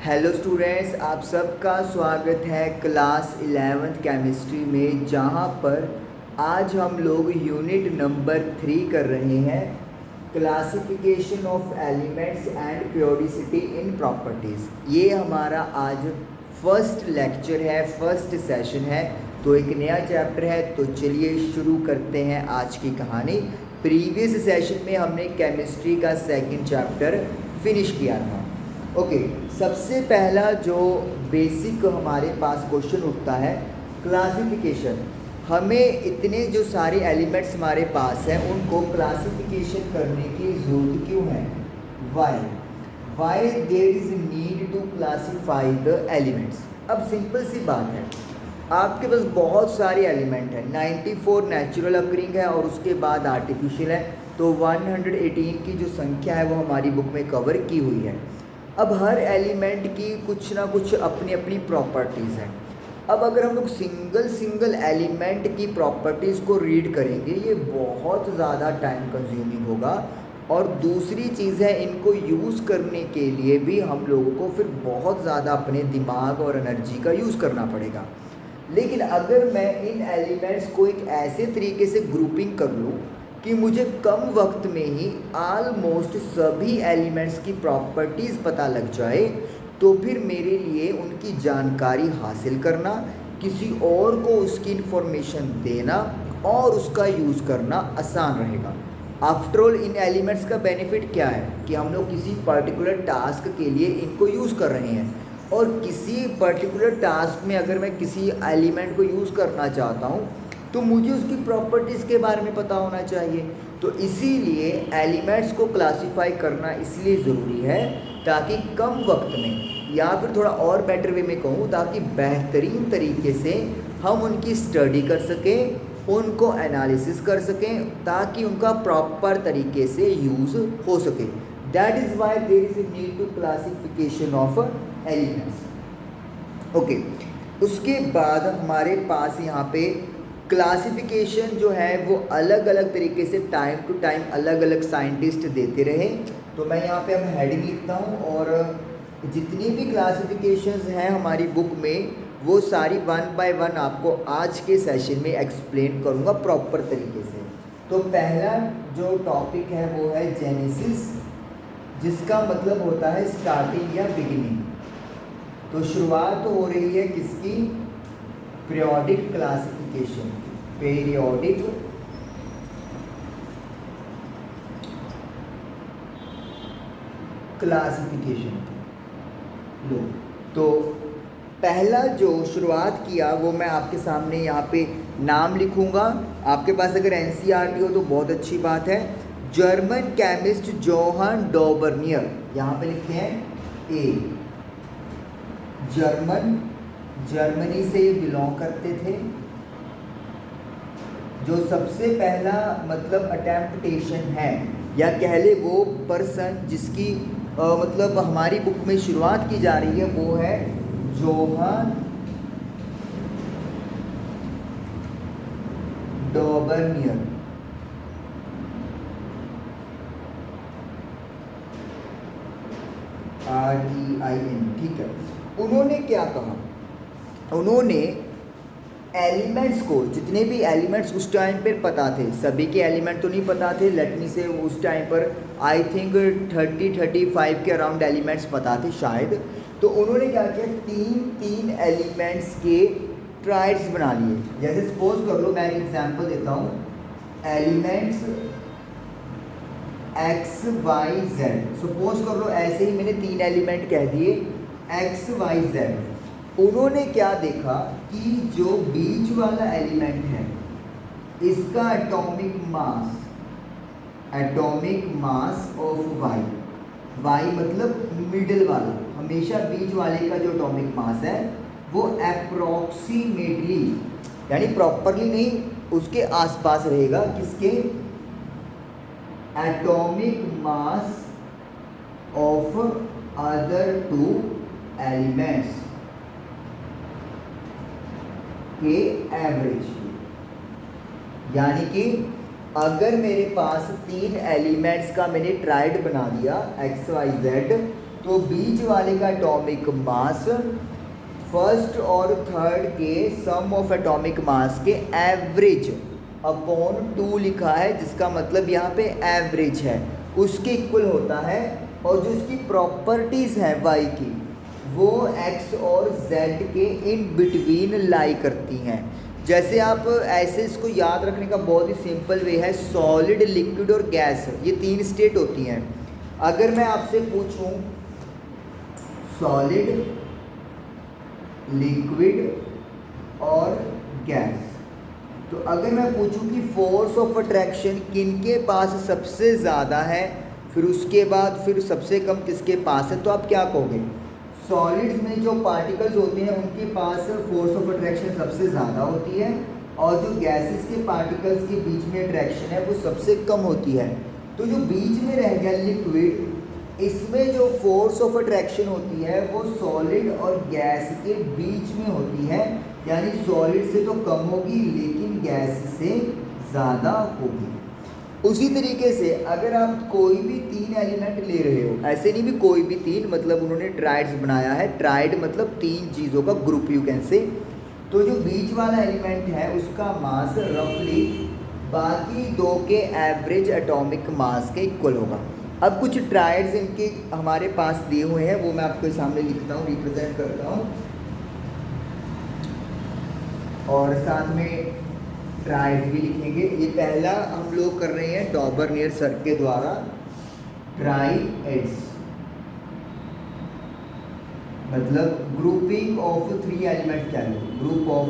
Hello students, आप सबका स्वागत है क्लास 11th केमिस्ट्री में, जहां पर आज हम लोग यूनिट नंबर 3 कर रहे हैं, classification of elements and periodicity in properties. ये हमारा आज फर्स्ट लेक्चर है, फर्स्ट सेशन है, तो एक नया चैप्टर है। तो चलिए शुरू करते हैं आज की कहानी। प्रीवियस सेशन में हमने केमिस्ट्री का सेकंड चैप्टर फिनिश किया था। ओके, सबसे पहला जो बेसिक हमारे पास क्वेश्चन उठता है, क्लासिफिकेशन। हमें इतने जो सारे एलिमेंट्स हमारे पास हैं उनको क्लासिफिकेशन करने की ज़रूरत क्यों है? Why there is need to classify the elements. अब सिंपल सी बात है, आपके पास बहुत सारे एलिमेंट हैं, 94 नेचुरल अकरिंग है और उसके बाद आर्टिफिशियल है, तो 118 की जो संख्या है वो हमारी बुक में कवर की हुई है। अब हर एलिमेंट की कुछ ना कुछ अपनी अपनी प्रॉपर्टीज़ हैं। अब अगर हम लोग सिंगल एलिमेंट की प्रॉपर्टीज़ को रीड करेंगे, ये बहुत ज़्यादा टाइम कंज्यूमिंग होगा। और दूसरी चीज़ है, इनको यूज़ करने के लिए भी हम लोगों को फिर बहुत ज़्यादा अपने दिमाग और एनर्जी का यूज़ करना पड़ेगा। लेकिन अगर मैं इन एलिमेंट्स को एक ऐसे तरीके से ग्रुपिंग कर लूँ कि मुझे कम वक्त में ही ऑलमोस्ट सभी एलिमेंट्स की प्रॉपर्टीज़ पता लग जाए, तो फिर मेरे लिए उनकी जानकारी हासिल करना, किसी और को उसकी इन्फॉर्मेशन देना और उसका यूज़ करना आसान रहेगा। आफ्टर ऑल इन एलिमेंट्स का बेनिफिट क्या है कि हम लोग किसी पर्टिकुलर टास्क के लिए इनको यूज़ कर रहे हैं, और किसी पर्टिकुलर टास्क में अगर मैं किसी एलिमेंट को यूज़ करना चाहता हूँ तो मुझे उसकी प्रॉपर्टीज़ के बारे में पता होना चाहिए। तो इसीलिए एलिमेंट्स को क्लासीफाई करना इसलिए ज़रूरी है ताकि कम वक्त में, या फिर थोड़ा और बेटर वे में कहूँ, ताकि बेहतरीन तरीके से हम उनकी स्टडी कर सकें, उनको एनालिसिस कर सकें, ताकि उनका प्रॉपर तरीके से यूज़ हो सके। That is why there is a need to classification of elements. Okay, उसके बाद हमारे पास यहाँ पे क्लासिफिकेशन जो है वो अलग अलग तरीके से टाइम टू टाइम अलग अलग साइंटिस्ट देते रहे। तो मैं यहाँ पे अब हेडिंग लिखता हूँ, और जितनी भी क्लासिफिकेशंस हैं हमारी बुक में वो सारी 1 बाय 1 आपको आज के सेशन में एक्सप्लेन करूँगा प्रॉपर तरीके से। तो पहला जो टॉपिक है वो है जेनेसिस, जिसका मतलब होता है स्टार्टिंग या बिगिनिंग। तो शुरुआत तो हो रही है किसकी? Periodic classification, periodic classification. लो, तो पहला जो शुरुआत किया वो मैं आपके सामने यहाँ पे नाम लिखूँगा। आपके पास अगर एनसीईआरटी हो तो बहुत अच्छी बात है। जर्मन केमिस्ट जोहान डॉबर्नियर, यहाँ पे लिखते हैं ए। जर्मनी से बिलोंग करते थे। जो सबसे पहला मतलब अटेम्प्टेशन है, या कह ले वो पर्सन जिसकी मतलब हमारी बुक में शुरुआत की जा रही है, वो है जोहान डॉबर्नियर। REIN, ठीक है। उन्होंने क्या कहा? उन्होंने एलिमेंट्स को, जितने भी एलिमेंट्स उस टाइम पर पता थे, सभी के एलिमेंट तो नहीं पता थे, लेट मी से उस टाइम पर आई थिंक 30-35 के अराउंड एलिमेंट्स पता थे शायद। तो उन्होंने क्या किया, तीन एलिमेंट्स के ट्राइड्स बना लिए। जैसे सपोज कर लो, मैं एक एग्जांपल देता हूँ, एलिमेंट्स XYZ। सपोज कर लो ऐसे ही मैंने 3 एलिमेंट कह दिए XYZ। उन्होंने क्या देखा कि जो बीच वाला एलिमेंट है इसका एटॉमिक मास ऑफ Y मतलब मिडिल वाला, हमेशा बीच वाले का जो एटॉमिक मास है वो अप्रोक्सीमेटली, यानी प्रॉपरली नहीं, उसके आसपास रहेगा, किसके? Atomic mass of other 2 elements के एवरेज। यानी कि अगर मेरे पास 3 एलिमेंट्स का मैंने ट्राइड बना दिया XYZ, तो बीच वाले का एटॉमिक मास फर्स्ट और थर्ड के सम ऑफ एटॉमिक मास के एवरेज अपॉन 2 लिखा है, जिसका मतलब यहाँ पे एवरेज है, उसके इक्वल होता है। और जो इसकी प्रॉपर्टीज़ हैं वाई की, वो एक्स और जेड के इन बिटवीन लाई करती हैं। जैसे आप ऐसे इसको याद रखने का बहुत ही सिंपल वे है, सॉलिड, लिक्विड और गैस, ये 3 स्टेट होती हैं। अगर मैं आपसे पूछूं सॉलिड, लिक्विड और गैस, तो अगर मैं पूछूं कि फोर्स ऑफ अट्रैक्शन किनके पास सबसे ज़्यादा है, फिर उसके बाद फिर सबसे कम किसके पास है, तो आप क्या कहोगे? सॉलिड्स में जो पार्टिकल्स होते हैं उनके पास फोर्स ऑफ अट्रैक्शन सबसे ज़्यादा होती है, और जो गैसेस के पार्टिकल्स के बीच में अट्रैक्शन है वो सबसे कम होती है। तो जो बीच में रह गया लिक्विड, इसमें जो फोर्स ऑफ अट्रैक्शन होती है वो सॉलिड और गैस के बीच में होती है, यानी सॉलिड से तो कम होगी लेकिन गैस से ज़्यादा होगी। उसी तरीके से अगर आप कोई भी 3 एलिमेंट ले रहे हो, ऐसे नहीं भी कोई भी 3, मतलब उन्होंने ट्राइड्स बनाया है, ट्राइड मतलब 3 चीज़ों का ग्रुप यू कैन से। तो जो बीच वाला एलिमेंट है उसका मास रफली बाकी 2 के एवरेज एटॉमिक मास के इक्वल होगा। अब कुछ ट्राइड्स इनके हमारे पास दिए हुए हैं, वो मैं आपके सामने लिखता हूँ, रिप्रेजेंट करता हूँ, और साथ में ट्राइड्स भी लिखेंगे। ये पहला हम लोग कर रहे हैं डॉबरनियर सर के द्वारा, ट्राइड्स मतलब ग्रुपिंग ऑफ 3 एलिमेंट्स, क्या है ग्रुप ऑफ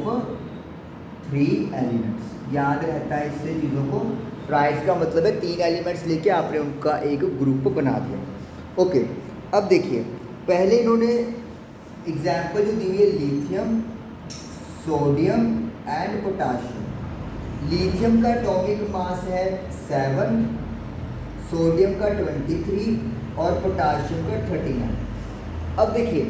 3 एलिमेंट्स, याद रहता है इससे चीज़ों को। ट्राइड्स का मतलब है 3 एलिमेंट्स लेके आपने उनका एक ग्रुप बना दिया। ओके, अब देखिए पहले इन्होंने एग्जाम्पल जो दी है lithium, sodium and potassium. Lithium का एटॉमिक मास है 7, सोडियम का 23 और पोटाशियम का 39। अब देखिए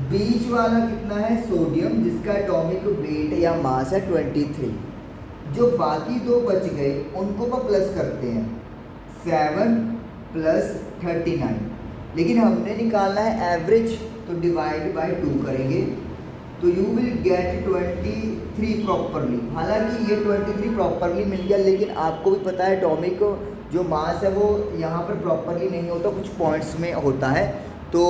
बीच वाला कितना है सोडियम, जिसका एटॉमिक वेट या मास है 23। जो बाकी 2 बच गए उनको हम प्लस करते हैं, 7 प्लस 39, लेकिन हमने निकालना है एवरेज, तो डिवाइड बाय 2 करेंगे तो यू विल गेट 23 प्रॉपरली। हालांकि ये 23 प्रॉपरली मिल गया, लेकिन आपको भी पता है एटॉमिक जो मास है वो यहाँ पर प्रॉपरली नहीं होता, कुछ पॉइंट्स में होता है। तो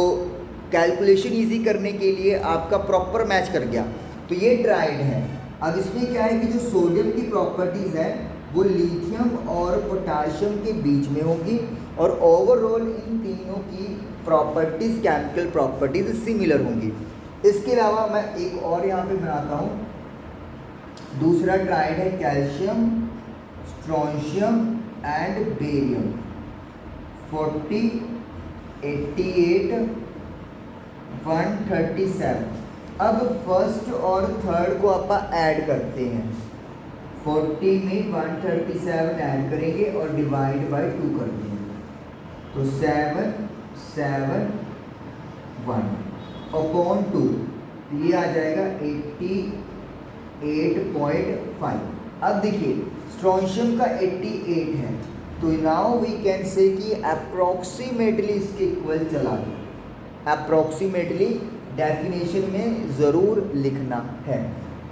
कैलकुलेशन इजी करने के लिए आपका प्रॉपर मैच कर गया, तो ये ट्राइड है। अब इसमें क्या है कि जो सोडियम की प्रॉपर्टीज़ है वो लिथियम और पोटाशियम के बीच में होंगी, और ओवरऑल इन तीनों की प्रॉपर्टीज़, केमिकल प्रॉपर्टीज़ सिमिलर होंगी। इसके अलावा मैं एक और यहाँ पे बनाता हूँ, दूसरा ट्राइड है कैल्शियम, स्ट्रोंशियम एंड बेरियम, 40, 88, 137। अब फर्स्ट और थर्ड को आप ऐड करते हैं, 40 में 137 ऐड करेंगे और डिवाइड बाय 2 कर देंगे, तो 7, 7, 1 अपॉन 2, ये आ जाएगा 88.5। अब देखिए स्ट्रोंशियम का 88 है, तो नाउ वी कैन से कि अप्रॉक्सीमेटली इसके इक्वल चला गया। अप्रॉक्सीमेटली डेफिनेशन में ज़रूर लिखना है।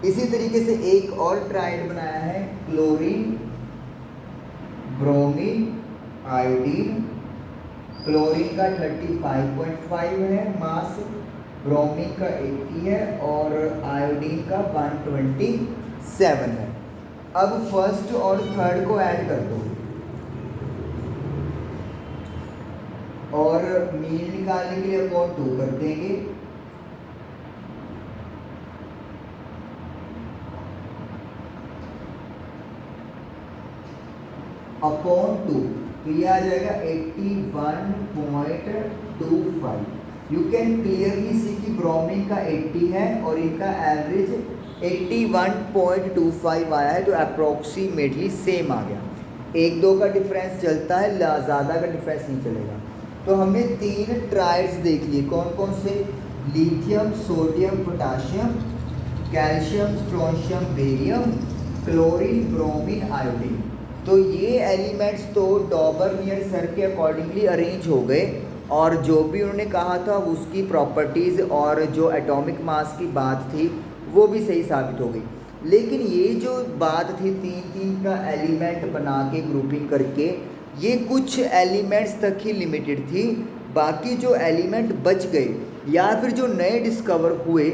इसी तरीके से एक और ट्राइड बनाया है, क्लोरीन, ब्रोमीन, आयोडीन। क्लोरीन का 35.5 है मास, ब्रोमीन का 80 है और आयोडीन का 127 है। अब फर्स्ट और थर्ड को ऐड कर दो और मीन निकालने के लिए अपॉन 2 कर देंगे, अपॉन 2, तो ये आ जाएगा 81.25। यू कैन क्लियरली सी कि ब्रोमीन का 80 है और इनका एवरेज 81.25 आया है, तो अप्रॉक्सीमेटली सेम आ गया। 1-2 का डिफरेंस चलता है, ज़्यादा का डिफरेंस नहीं चलेगा। तो हमने 3 ट्राइड्स देख लिए, कौन कौन से? Lithium, sodium, potassium, calcium, strontium, barium, chlorine, bromine, iodine. तो ये एलिमेंट्स तो डॉबरनियर सर के अकॉर्डिंगली अरेंज हो गए, और जो भी उन्होंने कहा था उसकी प्रॉपर्टीज़ और जो एटॉमिक मास की बात थी वो भी सही साबित हो गई। लेकिन ये जो बात थी 3-3 का एलिमेंट बना के ग्रुपिंग करके, ये कुछ एलिमेंट्स तक ही लिमिटेड थी। बाकी जो एलिमेंट बच गए या फिर जो नए डिस्कवर हुए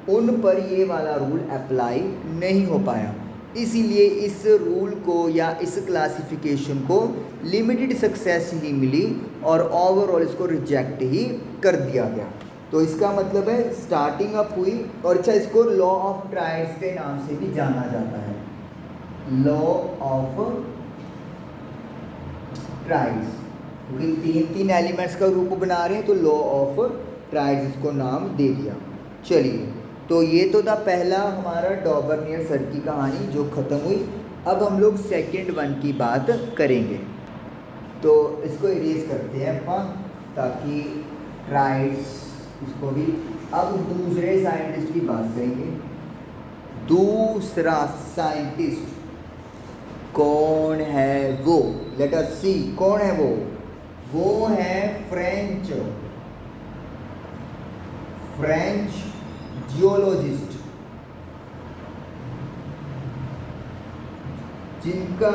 उन पर ये वाला रूल अप्लाई नहीं हो पाया। इसीलिए इस रूल को या इस क्लासिफिकेशन को लिमिटेड सक्सेस ही मिली और ओवरऑल इसको रिजेक्ट ही कर दिया गया। तो इसका मतलब है स्टार्टिंग अप हुई। और अच्छा, इसको लॉ ऑफ ट्राइड्स के नाम से भी जाना जाता है, लॉ ऑफ ट्राइड्स, क्योंकि 3-3 एलिमेंट्स का ग्रुप बना रहे हैं तो लॉ ऑफ ट्राइड्स इसको नाम दे दिया। चलिए, तो ये तो था पहला हमारा डॉबर्नियर सर की कहानी जो ख़त्म हुई। अब हम लोग सेकेंड वन की बात करेंगे। तो इसको इरेज करते हैं अपन ताकि ट्राइड्स इसको भी। अब दूसरे साइंटिस्ट की बात करेंगे। दूसरा साइंटिस्ट कौन है वो? लेट अस सी कौन है वो। वो है फ्रेंच जियोलॉजिस्ट जिनका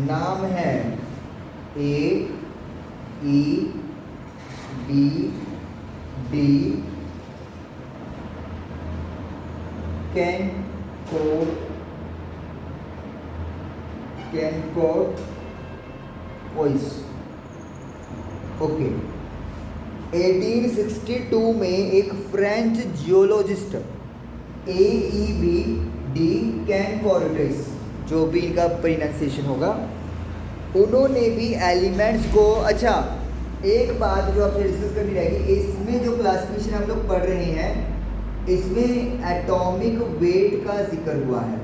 नाम है A.E.D.D. कैनकोर्टवॉइस। ओके, 1862 में एक फ्रेंच जियोलॉजिस्ट A.E.D. कैनकोर्टवॉइस, जो भी इनका प्रोनाउंसिएशन होगा, उन्होंने भी एलिमेंट्स को। अच्छा, एक बात जो आपसे डिस्कस करनी रहेगी, इसमें जो क्लासिफिकेशन हम लोग पढ़ रहे हैं इसमें एटॉमिक वेट का जिक्र हुआ है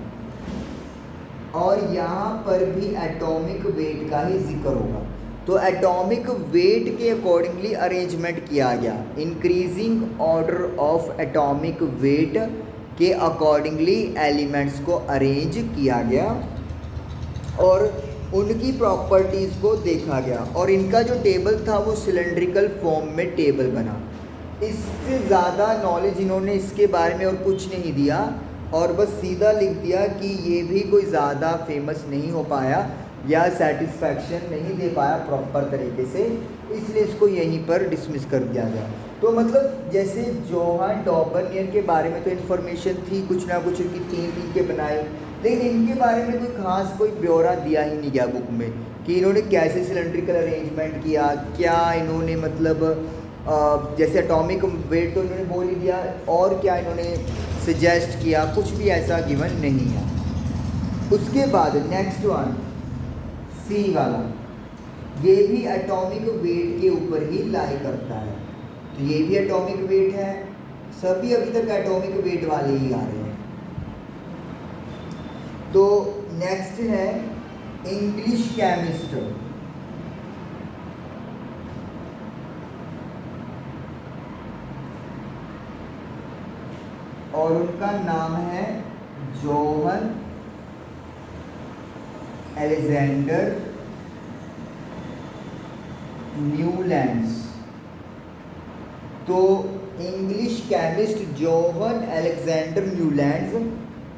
और यहाँ पर भी एटॉमिक वेट का ही जिक्र होगा। तो एटॉमिक वेट के अकॉर्डिंगली अरेंजमेंट किया गया, increasing order of atomic weight के अकॉर्डिंगली एलिमेंट्स को अरेंज किया गया और उनकी प्रॉपर्टीज़ को देखा गया। और इनका जो टेबल था वो सिलेंड्रिकल फॉर्म में टेबल बना। इससे ज़्यादा नॉलेज इन्होंने इसके बारे में और कुछ नहीं दिया और बस सीधा लिख दिया कि ये भी कोई ज़्यादा फेमस नहीं हो पाया या सेटिस्फैक्शन नहीं दे पाया प्रॉपर तरीके से, इसलिए इसको यहीं पर डिसमिस कर दिया गया। तो मतलब जैसे जोहान डॉबर्नियर के बारे में तो इन्फॉर्मेशन थी कुछ ना कुछ, उनकी 3-3 के बनाए, लेकिन इनके बारे में कोई खास कोई ब्यौरा दिया ही नहीं गया बुक में कि इन्होंने कैसे सिलेंड्रिकल अरेंजमेंट किया, क्या इन्होंने मतलब जैसे एटॉमिक वेट तो इन्होंने बोल ही दिया, और क्या इन्होंने सजेस्ट किया, कुछ भी ऐसा गिवन नहीं है। उसके बाद नेक्स्ट वन सी वाला, ये भी एटॉमिक वेट के ऊपर ही लाई करता है। तो ये भी एटॉमिक वेट है, सभी अभी तक एटॉमिक वेट वाले ही आ रहे हैं। तो नेक्स्ट है इंग्लिश केमिस्ट, और उनका नाम है जोहन अलेक्जेंडर न्यूलैंड्स। तो English chemist Johan Alexander Newlands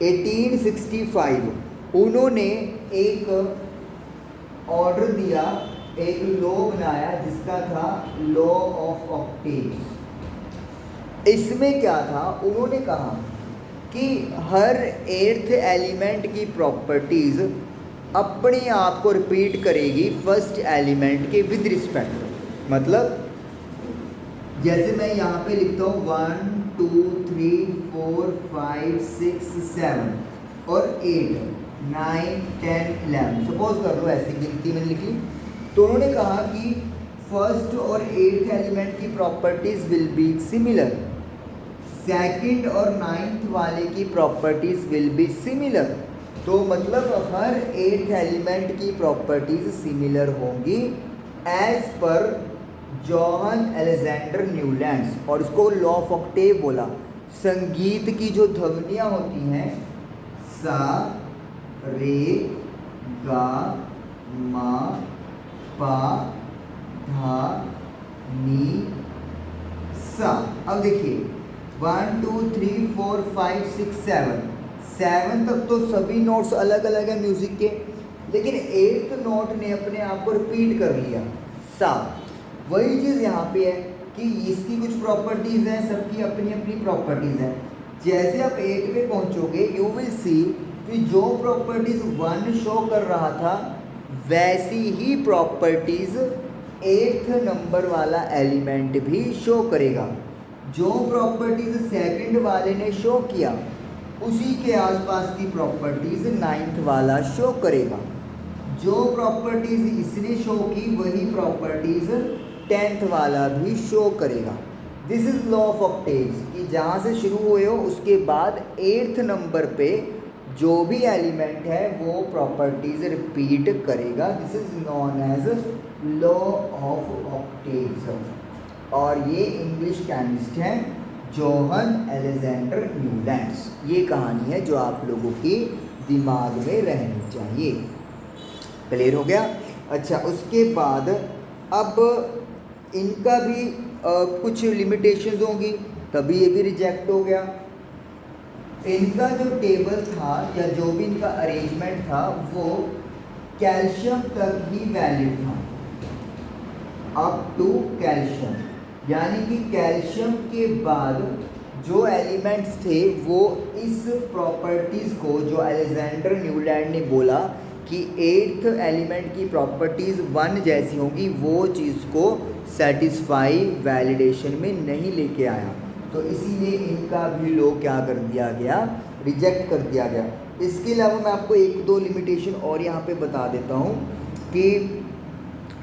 1865, उन्होंने एक ऑर्डर दिया, एक लॉ बनाया जिसका था लॉ ऑफ ऑक्टेव्स। इसमें क्या था, उन्होंने कहा कि हर 8th एलिमेंट की प्रॉपर्टीज़ अपने आप को रिपीट करेगी फर्स्ट एलिमेंट के विद रिस्पेक्ट। मतलब जैसे मैं यहाँ पे लिखता हूँ 1 2 3 4 5 6 7 और 8 9 10 11, सपोज कर लो ऐसी गिनती मैंने लिख ली। तो उन्होंने कहा कि फर्स्ट और 8th एलिमेंट की properties will be similar, second और 9th वाले की प्रॉपर्टीज़ विल बी सिमिलर। तो मतलब हर 8th एलिमेंट की प्रॉपर्टीज़ सिमिलर होंगी as per John Alexander Newlands. और इसको लॉ ऑफ ऑक्टेव बोला। संगीत की जो ध्वनियाँ होती हैं सा रे गा मा पा धा नी सा। अब देखिए 1 2 3 4 5 6 7 तक तो सभी नोट्स अलग अलग है म्यूजिक के, लेकिन 8th नोट ने अपने आप को रिपीट कर लिया, सा। वही चीज़ यहाँ पे है कि इसकी कुछ प्रॉपर्टीज हैं, सबकी अपनी अपनी प्रॉपर्टीज हैं। जैसे आप 8 पे पहुँचोगे यू विल सी कि जो प्रॉपर्टीज 1 शो कर रहा था वैसी ही प्रॉपर्टीज 8th नंबर वाला एलिमेंट भी शो करेगा। जो प्रॉपर्टीज सेकंड वाले ने शो किया उसी के आसपास की प्रॉपर्टीज 9th वाला शो करेगा। जो प्रॉपर्टीज इसने शो की वही प्रॉपर्टीज 10th वाला भी शो करेगा। This is law of octaves कि जहाँ से शुरू हुए हो उसके बाद 8th नंबर पे जो भी एलिमेंट है वो प्रॉपर्टीज रिपीट करेगा। This is known as law of octaves. और ये इंग्लिश केमिस्ट हैं जोहन अलेक्जेंडर न्यूलैंड्स। ये कहानी है जो आप लोगों की दिमाग में रहनी चाहिए। क्लियर हो गया? अच्छा, उसके बाद अब इनका भी कुछ लिमिटेशंस होंगी, तभी ये भी रिजेक्ट हो गया। इनका जो टेबल था या जो भी इनका अरेंजमेंट था वो कैल्शियम तक ही वैलिड था, अप टू कैल्शियम। यानी कि कैल्शियम के बाद जो एलिमेंट्स थे वो इस प्रॉपर्टीज़ को, जो अलेक्जेंडर न्यूलैंड ने बोला कि 8th एलिमेंट की प्रॉपर्टीज़ 1 जैसी होंगी, वो चीज़ को सेटिस्फाई वैलिडेशन में नहीं लेके आया। तो इसीलिए इनका भी लॉ क्या कर दिया गया, रिजेक्ट कर दिया गया। इसके अलावा मैं आपको 1-2 लिमिटेशन और यहाँ पे बता देता हूँ कि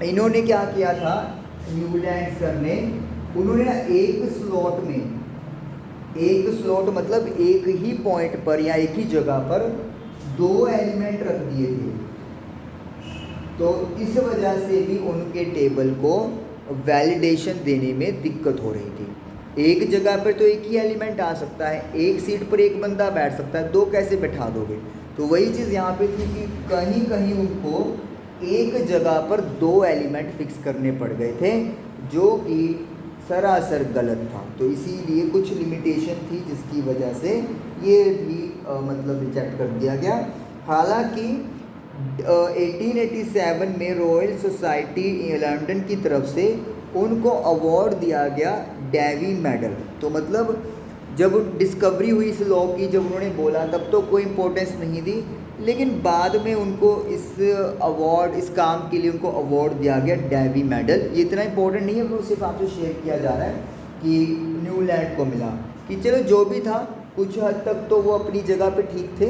इन्होंने क्या किया था, न्यूलैंड सर ने, उन्होंने एक स्लॉट मतलब एक ही पॉइंट पर या एक ही जगह पर 2 एलिमेंट रख दिए थे। तो इस वजह से भी उनके टेबल को वैलिडेशन देने में दिक्कत हो रही थी। एक जगह पर तो एक ही एलिमेंट आ सकता है, एक सीट पर एक बंदा बैठ सकता है, 2 कैसे बैठा दोगे? तो वही चीज़ यहाँ पे थी कि कहीं कहीं उनको एक जगह पर 2 एलिमेंट फिक्स करने पड़ गए थे, जो कि सरासर गलत था। तो इसीलिए कुछ लिमिटेशन थी जिसकी वजह से ये भी मतलब रिजेक्ट कर दिया गया। हालांकि 1887 में रॉयल सोसाइटी लंदन की तरफ से उनको अवार्ड दिया गया डेवी मेडल। तो मतलब जब डिस्कवरी हुई इस लॉ की, जब उन्होंने बोला तब तो कोई इम्पोर्टेंस नहीं दी, लेकिन बाद में उनको इस अवार्ड, इस काम के लिए उनको अवार्ड दिया गया डेवी मेडल। ये इतना इम्पोर्टेंट नहीं है, वो सिर्फ आपसे शेयर किया जा रहा है कि न्यूलैंड को मिला। कि चलो जो भी था, कुछ हद तक तो वो अपनी जगह पे ठीक थे,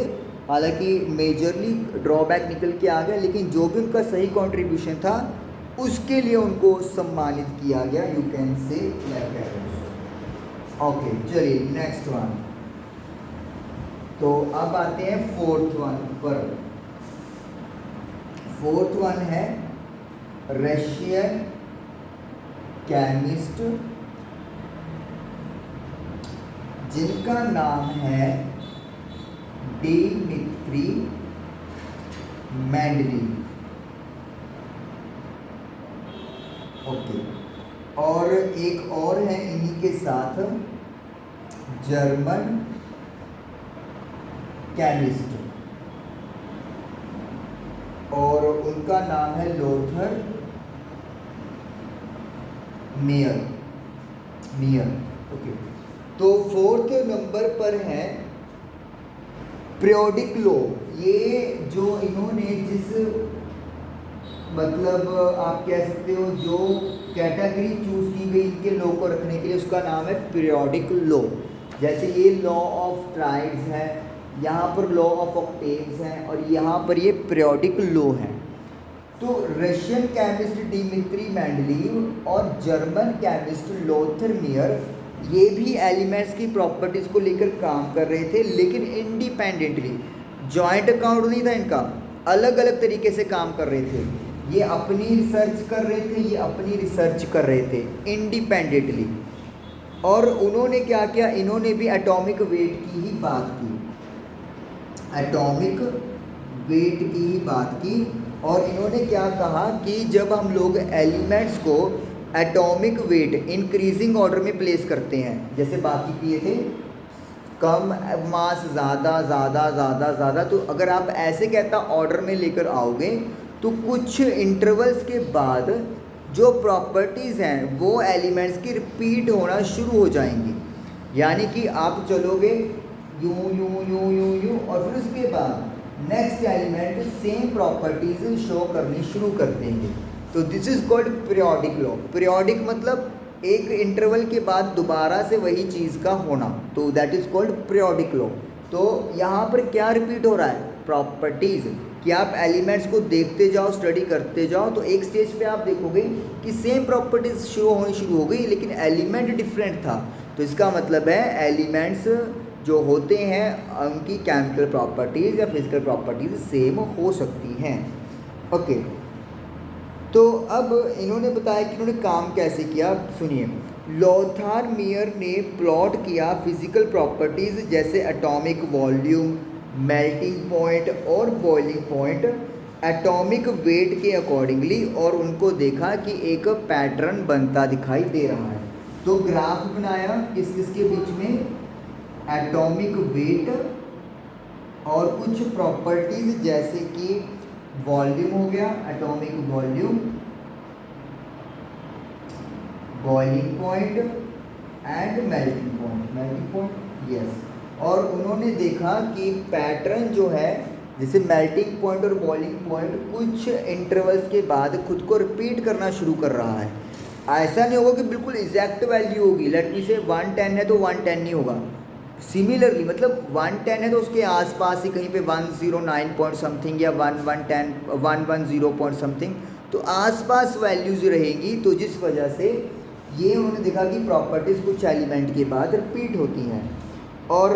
हालांकि मेजरली ड्रॉबैक निकल के आ गया, लेकिन जो भी उनका सही कंट्रीब्यूशन था उसके लिए उनको सम्मानित किया गया। You can say like that. Okay, चलिए नेक्स्ट वन। तो अब आते हैं 4th वन पर। 4th वन है रशियन केमिस्ट जिनका नाम है डिमित्री मेंडलीव। ओके, और एक और है इन्हीं के साथ जर्मन केमिस्ट, और उनका नाम है लोथर मेयर। ओके, तो 4th नंबर पर है पीरियोडिक लॉ। ये जो इन्होंने जिस मतलब आप कह सकते हो जो कैटेगरी चूज की गई इनके लॉ को रखने के लिए, उसका नाम है पीरियोडिक लॉ। जैसे ये लॉ ऑफ ट्राइड्स है, यहाँ पर लॉ ऑफ ऑक्टेव्स हैं, और यहाँ पर ये पीरियोडिक लॉ है। तो रशियन केमिस्ट डिमित्री मेंडलीव और जर्मन केमिस्ट लोथर मेयर, ये भी एलिमेंट्स की प्रॉपर्टीज़ को लेकर काम कर रहे थे, लेकिन इंडिपेंडेंटली। जॉइंट अकाउंट नहीं था इनका, अलग अलग तरीके से काम कर रहे थे। ये अपनी रिसर्च कर रहे थे, ये अपनी रिसर्च कर रहे थे इंडिपेंडेंटली। और उन्होंने क्या किया, इन्होंने भी एटॉमिक वेट की ही बात की, एटॉमिक वेट की ही बात की। और इन्होंने क्या कहा कि जब हम लोग एलिमेंट्स को एटॉमिक वेट इंक्रीजिंग ऑर्डर में प्लेस करते हैं, जैसे बाकी किए थे कम मास ज़्यादा ज़्यादा ज़्यादा ज़्यादा। तो अगर आप ऐसे कहता ऑर्डर में लेकर आओगे तो कुछ इंटरवल्स के बाद जो प्रॉपर्टीज़ हैं वो एलिमेंट्स की रिपीट होना शुरू हो जाएंगी। यानी कि आप चलोगे यूं यूं यूं यूं यूं और फिर उसके बाद next element same properties show करनी शुरू कर देंगे। तो this is called periodic law. Periodic मतलब एक इंटरवल के बाद दोबारा से वही चीज़ का होना, तो that is called periodic law. तो यहाँ पर क्या रिपीट हो रहा है? प्रॉपर्टीज़। कि आप एलिमेंट्स को देखते जाओ, स्टडी करते जाओ, तो एक स्टेज पे आप देखोगे कि सेम प्रॉपर्टीज शो होनी शुरू हो गई लेकिन एलिमेंट डिफरेंट था। तो इसका मतलब है एलिमेंट्स जो होते हैं उनकी केमिकल प्रॉपर्टीज़ या फिजिकल प्रॉपर्टीज़ सेम हो सकती हैं। ओके, तो अब इन्होंने बताया कि इन्होंने काम कैसे किया, सुनिए। लोथार मेयर ने प्लॉट किया फिजिकल प्रॉपर्टीज़ जैसे एटॉमिक वॉल्यूम, मेल्टिंग पॉइंट और बॉइलिंग पॉइंट एटॉमिक वेट के अकॉर्डिंगली, और उनको देखा कि एक पैटर्न बनता दिखाई दे रहा है। तो ग्राफ बनाया किस किसके बीच में, एटॉमिक वेट और कुछ प्रॉपर्टीज़ जैसे कि वॉल्यूम हो गया, atomic volume, boiling point and melting point. Melting point yes. और उन्होंने देखा कि पैटर्न जो है जैसे मेल्टिंग पॉइंट और बॉइलिंग पॉइंट कुछ इंटरवल्स के बाद खुद को रिपीट करना शुरू कर रहा है। ऐसा नहीं होगा कि बिल्कुल एग्जैक्ट वैल्यू होगी। लेट मी से 110 है तो 110 नहीं होगा। सिमिलरली मतलब 110 है तो उसके आसपास ही कहीं पे 109 पॉइंट समथिंग या 1110 110 पॉइंट समथिंग, तो आसपास वैल्यूज रहेगी। तो जिस वजह से ये उन्होंने देखा कि प्रॉपर्टीज़ कुछ एलिमेंट के बाद रिपीट होती हैं। और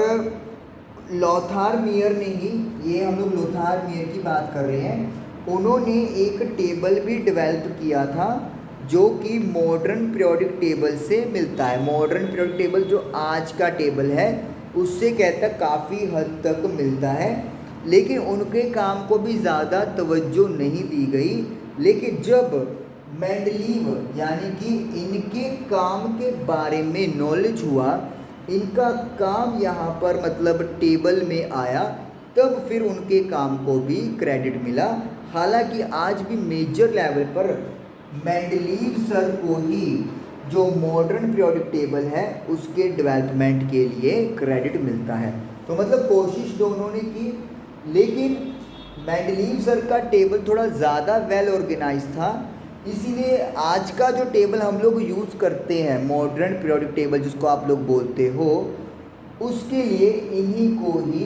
लोथार मेयर ने ही, ये हम लोग लोथार मेयर की बात कर रहे हैं, उन्होंने एक टेबल भी डेवलप किया था जो कि मॉडर्न पीरियोडिक टेबल से मिलता है। मॉडर्न पीरियोडिक टेबल जो आज का टेबल है उससे कहता काफ़ी हद तक मिलता है, लेकिन उनके काम को भी ज़्यादा तवज्जो नहीं दी गई। लेकिन जब मेंडलीव यानी कि इनके काम के बारे में नॉलेज हुआ, इनका काम यहाँ पर मतलब टेबल में आया, तब फिर उनके काम को भी क्रेडिट मिला। हालांकि आज भी मेजर लेवल पर मेंडलीव सर को ही जो मॉडर्न पीरियोडिक टेबल है उसके डेवलपमेंट के लिए क्रेडिट मिलता है। तो मतलब कोशिश दोनों ने की, लेकिन मेंडलीव सर का टेबल थोड़ा ज़्यादा वेल ऑर्गेनाइज था, इसीलिए आज का जो टेबल हम लोग यूज़ करते हैं मॉडर्न पीरियोडिक टेबल जिसको आप लोग बोलते हो, उसके लिए इन्हीं को ही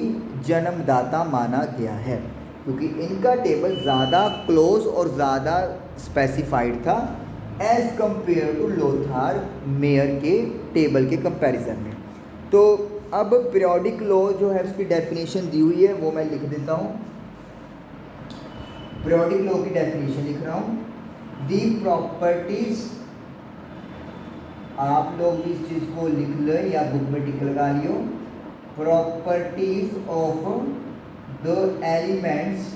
जन्मदाता माना गया है, क्योंकि इनका टेबल ज़्यादा क्लोज और ज़्यादा स्पेसिफाइड था as compare to Lothar Meyer के टेबल के कंपैरिजन में। तो अब पीरियोडिक लॉ जो है उसकी डेफिनेशन दी हुई है वो मैं लिख देता हूँ। पीरियोडिक लॉ की डेफिनेशन लिख रहा हूँ। दी प्रॉपर्टीज, आप लोग भी इस चीज़ को लिख लो या बुक में टिक लगा लियो। Properties of the elements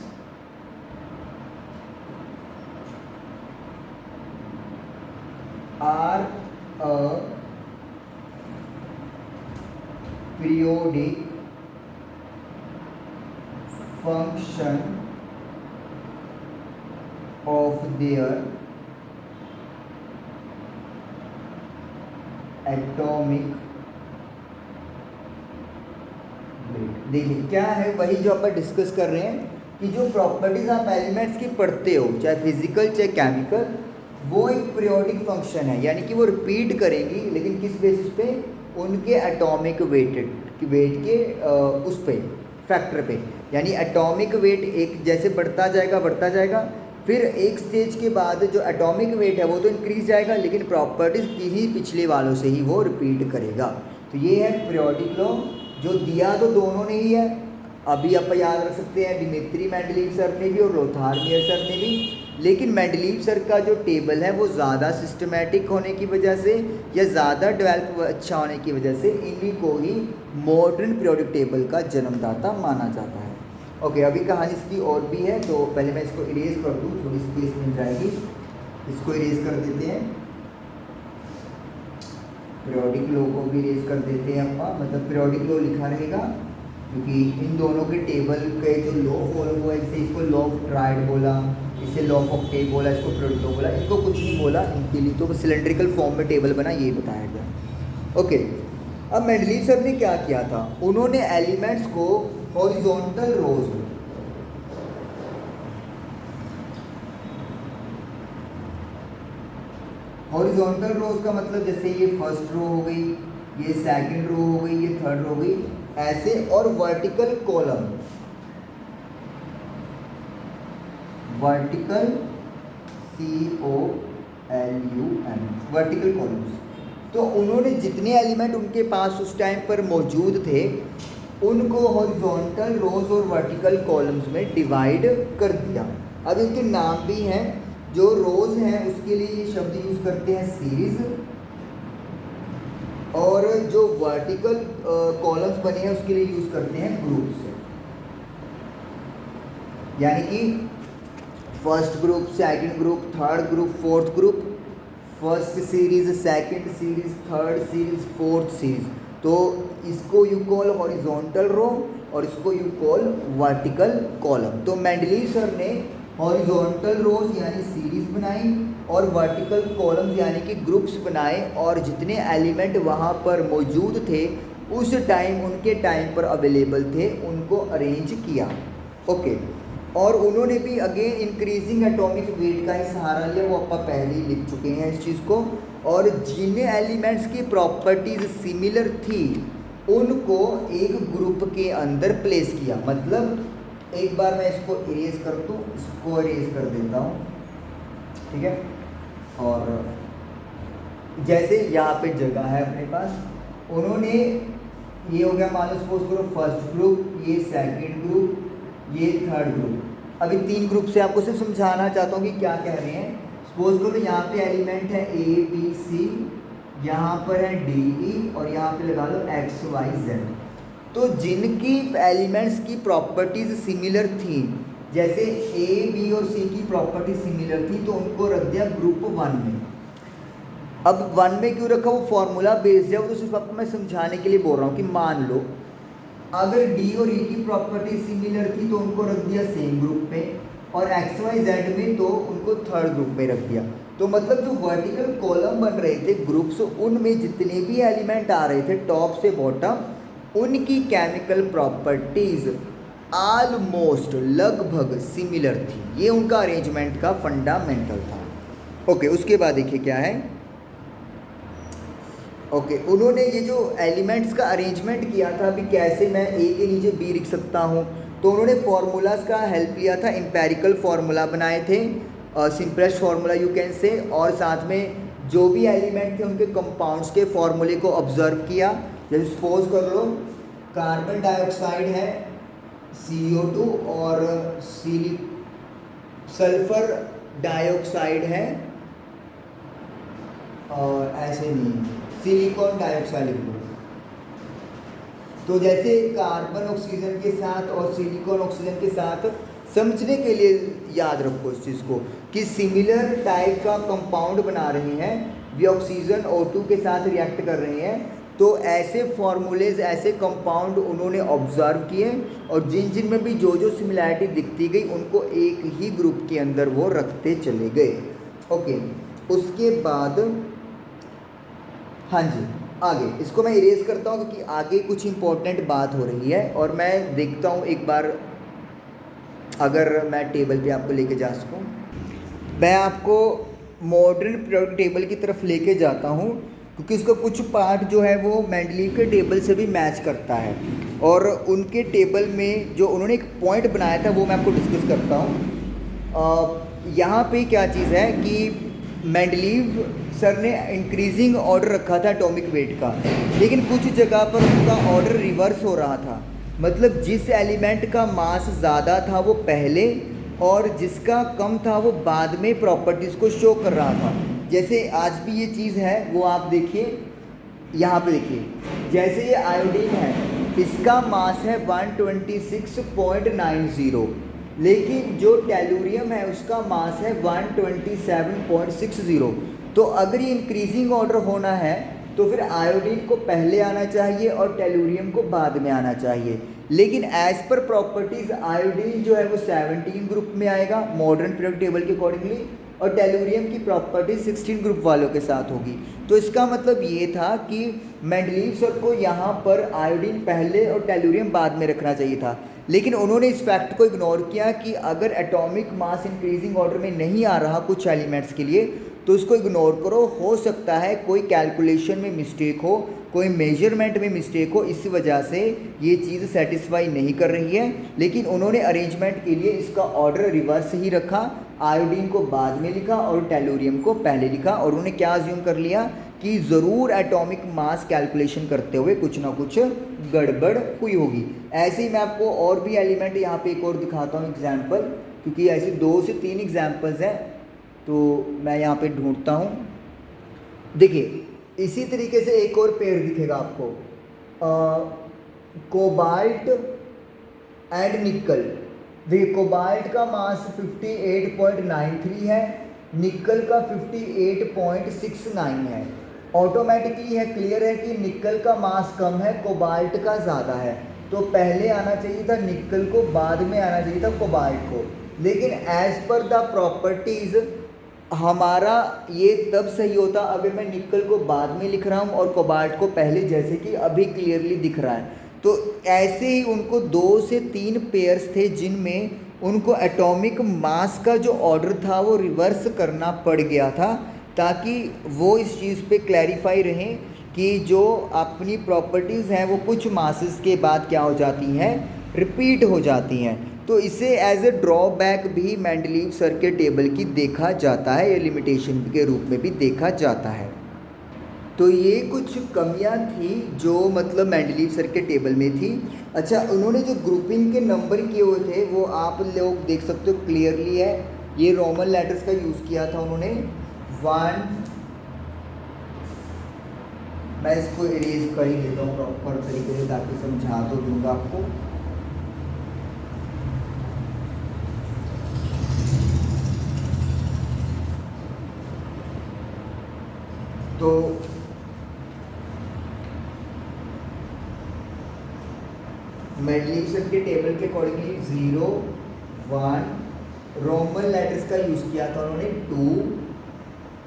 are a periodic function of their atomic weight। देखिए क्या है, वही जो अपन डिस्कस कर रहे हैं कि जो प्रॉपर्टीज आप एलिमेंट्स की पढ़ते हो, चाहे फिजिकल चाहे केमिकल, वो एक पीरियोडिक फंक्शन है, यानी कि वो रिपीट करेंगी, लेकिन किस बेसिस पे? उनके एटॉमिक वेट के उस पे फैक्टर पे, यानी एटॉमिक वेट एक जैसे बढ़ता जाएगा, फिर एक स्टेज के बाद जो एटॉमिक वेट है वो तो इंक्रीज जाएगा, लेकिन प्रॉपर्टीज़ की ही पिछले वालों से ही वो रिपीट करेगा। तो ये है पीरियोडिक लॉ, जो दिया तो दोनों ने ही है। अभी आप याद रख सकते हैं डिमित्री मेंडलीव सर ने भी और लोथार मेयर सर ने भी, लेकिन मेंडलीव सर का जो टेबल है वो ज़्यादा सिस्टमेटिक होने की वजह से या ज़्यादा डेवलप अच्छा होने की वजह से इन्हीं को ही मॉडर्न पीरियोडिक टेबल का जन्मदाता माना जाता है। ओके, अभी कहानी इसकी और भी है, तो पहले मैं इसको इरेज कर दूँ, थोड़ी स्पेस मिल जाएगी, इसको इरेज कर देते हैं। पीरियोडिक लॉ को भी इरेज कर देते हैं अपन, मतलब पीरियोडिक लॉ लिखा रहेगा क्योंकि इन दोनों के टेबल के जो लॉ फॉलो हुआ है, जैसे इसको लॉ ऑफ ट्राइड बोला, इसे लॉ ऑफ ऑक्टेव बोला, इसको पीरियोडिक लॉ बोला, इनको कुछ नहीं बोला, इनके लिए तो सिलेंड्रिकल फॉर्म में टेबल बना, ये बताया गया। ओके, अब मेंडलीव सर ने क्या किया था, उन्होंने एलिमेंट्स को हॉरिजॉन्टल रोज, हॉरिजॉन्टल रोज का मतलब जैसे ये फर्स्ट रो हो गई, ये सेकंड रो हो गई, ये थर्ड रो हो गई, ऐसे, और vertical column, vertical COLUM, vertical columns. तो उन्होंने जितने एलिमेंट उनके पास उस टाइम पर मौजूद थे उनको हॉरिजॉन्टल रोज और वर्टिकल कॉलम्स में डिवाइड कर दिया। अब इनके नाम भी हैं, जो रोज हैं उसके लिए ये शब्द यूज करते हैं सीरीज, और जो वर्टिकल कॉलम्स बने हैं उसके लिए यूज करते हैं ग्रुप्स। यानी कि first group, second group, third group, fourth group, first series, second series, third series, fourth series. तो इसको यू कॉल हॉरिजॉन्टल रो और इसको यू कॉल वर्टिकल कॉलम। तो मेंडलीव सर ने हॉरिजॉन्टल रोज यानी सीरीज बनाई और वर्टिकल कॉलम्स यानी कि ग्रुप्स बनाए, और जितने एलिमेंट वहाँ पर मौजूद थे उस टाइम, उनके टाइम पर अवेलेबल थे, उनको अरेंज किया। ओके, और उन्होंने भी अगेन इंक्रीजिंग एटॉमिक वेट का ही सहारा लिया, वो अपन पहले ही लिख चुके हैं इस चीज़ को। और जिन एलिमेंट्स की प्रॉपर्टीज सिमिलर थी उनको एक ग्रुप के अंदर प्लेस किया। मतलब एक बार मैं इसको इरेज कर दूँ, इसको इरेज कर देता हूँ, ठीक है। और जैसे यहाँ पे जगह है अपने पास, उन्होंने, ये हो गया मान लो सपोज करो फर्स्ट ग्रुप, ये सेकंड ग्रुप, ये थर्ड ग्रुप। अभी 3 ग्रुप से आपको सिर्फ समझाना चाहता हूँ कि क्या कह रहे हैं। सपोज करो यहाँ पे एलिमेंट है ABC, यहाँ पर है DE और यहाँ पे लगा लो XYZ। तो जिनकी एलिमेंट्स की प्रॉपर्टीज सिमिलर थी, जैसे A, B और C की प्रॉपर्टी सिमिलर थी, तो उनको रख दिया ग्रुप 1 में। अब 1 में क्यों रखा, वो फॉर्मूला बेस्ड है, वो तो सिर्फ आपको मैं समझाने के लिए बोल रहा हूँ कि मान लो अगर D और E की प्रॉपर्टी सिमिलर थी तो उनको रख दिया सेम ग्रुप में, और XYZ में तो उनको थर्ड ग्रुप में रख दिया। तो मतलब जो वर्टिकल कॉलम बन रहे थे ग्रुप्स, उनमें जितने भी एलिमेंट आ रहे थे टॉप से बॉटम, उनकी केमिकल प्रॉपर्टीज ऑलमोस्ट लगभग सिमिलर थी। ये उनका अरेंजमेंट का फंडामेंटल था। ओके, उसके बाद देखिए क्या है। ओके, उन्होंने ये जो एलिमेंट्स का अरेंजमेंट किया था, अभी कैसे मैं A के नीचे B लिख सकता हूँ, तो उन्होंने फार्मूलाज का हेल्प लिया था, एम्पेरिकल फार्मूला बनाए थे, simplest formula you can say, और साथ में जो भी एलिमेंट थे उनके कंपाउंड्स के फार्मूले को ऑब्जर्व किया। जैसे सपोज कर लो कार्बन डाइऑक्साइड है CO2 और सल्फर डाइऑक्साइड है, और ऐसे नहीं सिलिकॉन डाइऑक्साइड लिख लो। तो जैसे कार्बन ऑक्सीजन के साथ और सिलिकॉन ऑक्सीजन के साथ, समझने के लिए याद रखो इस चीज़ को कि सिमिलर टाइप का कंपाउंड बना रहे हैं, वे ऑक्सीजन O2 के साथ रिएक्ट कर रहे हैं। तो ऐसे फार्मूलेज, ऐसे कंपाउंड उन्होंने ऑब्जर्व किए, और जिन जिन में भी जो जो सिमिलैरिटी दिखती गई उनको एक ही ग्रुप के अंदर वो रखते चले गए। ओके, उसके बाद हाँ जी, आगे इसको मैं इरेज करता हूँ क्योंकि आगे कुछ इंपॉर्टेंट बात हो रही है, और मैं देखता हूँ एक बार अगर मैं टेबल पे आपको लेके जा सकूँ। मैं आपको मॉडर्न पीरियोडिक टेबल की तरफ लेके जाता हूँ क्योंकि उसका कुछ पार्ट जो है वो मेंडलीव के टेबल से भी मैच करता है, और उनके टेबल में जो उन्होंने एक पॉइंट बनाया था वो मैं आपको डिस्कस करता हूँ। यहाँ पे क्या चीज़ है कि मेंडलीव सर ने इंक्रीजिंग ऑर्डर रखा था एटॉमिक वेट का, लेकिन कुछ जगह पर उनका ऑर्डर रिवर्स हो रहा था। मतलब जिस एलिमेंट का मास ज़्यादा था वो पहले, और जिसका कम था वो बाद में प्रॉपर्टीज़ को शो कर रहा था। जैसे आज भी ये चीज़ है, वो आप देखिए, यहाँ पे देखिए, जैसे ये आयोडीन है, इसका मास है 126.90, लेकिन जो टेलुरियम है उसका मास है 127.60। तो अगर ये इंक्रीजिंग ऑर्डर होना है तो फिर आयोडीन को पहले आना चाहिए और टेलुरियम को बाद में आना चाहिए। लेकिन एज पर प्रॉपर्टीज आयोडीन जो है वो 17 ग्रुप में आएगा मॉडर्न पीरियोडिक टेबल के अकॉर्डिंगली, और टेलुरियम की प्रॉपर्टीज 16 ग्रुप वालों के साथ होगी। तो इसका मतलब ये था कि मेंडलीव सर को यहाँ पर आयोडीन पहले और टेलुरियम बाद में रखना चाहिए था, लेकिन उन्होंने इस फैक्ट को इग्नोर किया कि अगर एटॉमिक मास इंक्रीजिंग ऑर्डर में नहीं आ रहा कुछ एलिमेंट्स के लिए तो उसको इग्नोर करो, हो सकता है कोई कैलकुलेशन में मिस्टेक हो, कोई मेजरमेंट में मिस्टेक हो, इस वजह से ये चीज़ सेटिस्फाई नहीं कर रही है। लेकिन उन्होंने अरेंजमेंट के लिए इसका ऑर्डर रिवर्स ही रखा, आयोडीन को बाद में लिखा और टेलुरियम को पहले लिखा, और उन्होंने क्या अज्यूम कर लिया कि ज़रूर एटॉमिक मास कैलकुलेशन करते हुए कुछ ना कुछ गड़बड़ हुई होगी। ऐसे ही मैं आपको और भी एलिमेंट यहाँ पे एक और दिखाता हूँ एग्जाम्पल, क्योंकि ऐसे 2 से 3 एग्जाम्पल्स हैं तो मैं यहाँ पे ढूंढता हूँ। देखिए इसी तरीके से एक और पेड़ दिखेगा आपको, कोबाल्ट एंड निकल। देखिए कोबाल्ट का मास 58.93 है, निकल का 58.69 है। ऑटोमेटिकली है, क्लियर है कि निकल का मास कम है, कोबाल्ट का ज़्यादा है, तो पहले आना चाहिए था निकल को, बाद में आना चाहिए था कोबाल्ट को। लेकिन एज पर द प्रॉपर्टीज़ हमारा ये तब सही होता अगर मैं निकल को बाद में लिख रहा हूँ और कोबाल्ट को पहले, जैसे कि अभी क्लियरली दिख रहा है। तो ऐसे ही उनको 2 से 3 पेयर्स थे जिनमें उनको एटॉमिक मास का जो ऑर्डर था वो रिवर्स करना पड़ गया था, ताकि वो इस चीज़ पे क्लैरिफाई रहें कि जो अपनी प्रॉपर्टीज़ हैं वो कुछ मासेस के बाद क्या हो जाती हैं, रिपीट हो जाती हैं। तो इसे एज ए ड्रॉबैक भी मेंडलीव सर के टेबल की देखा जाता है, या लिमिटेशन के रूप में भी देखा जाता है। तो ये कुछ कमियां थी जो मतलब मेंडलीव सर के टेबल में थी। अच्छा, उन्होंने जो ग्रुपिंग के नंबर किए हुए थे वो आप लोग देख सकते हो क्लियरली है, ये रोमन लेटर्स का यूज़ किया था उन्होंने। 1, मैं इसको इरेज कर ही देता हूँ प्रॉपर तरीके से ताकि समझा तो दूंगा आपको। तो मेंडलीव सर के टेबल के अकॉर्डिंगली 0, 1 रोमन लेटर्स का यूज़ किया था उन्होंने, 2,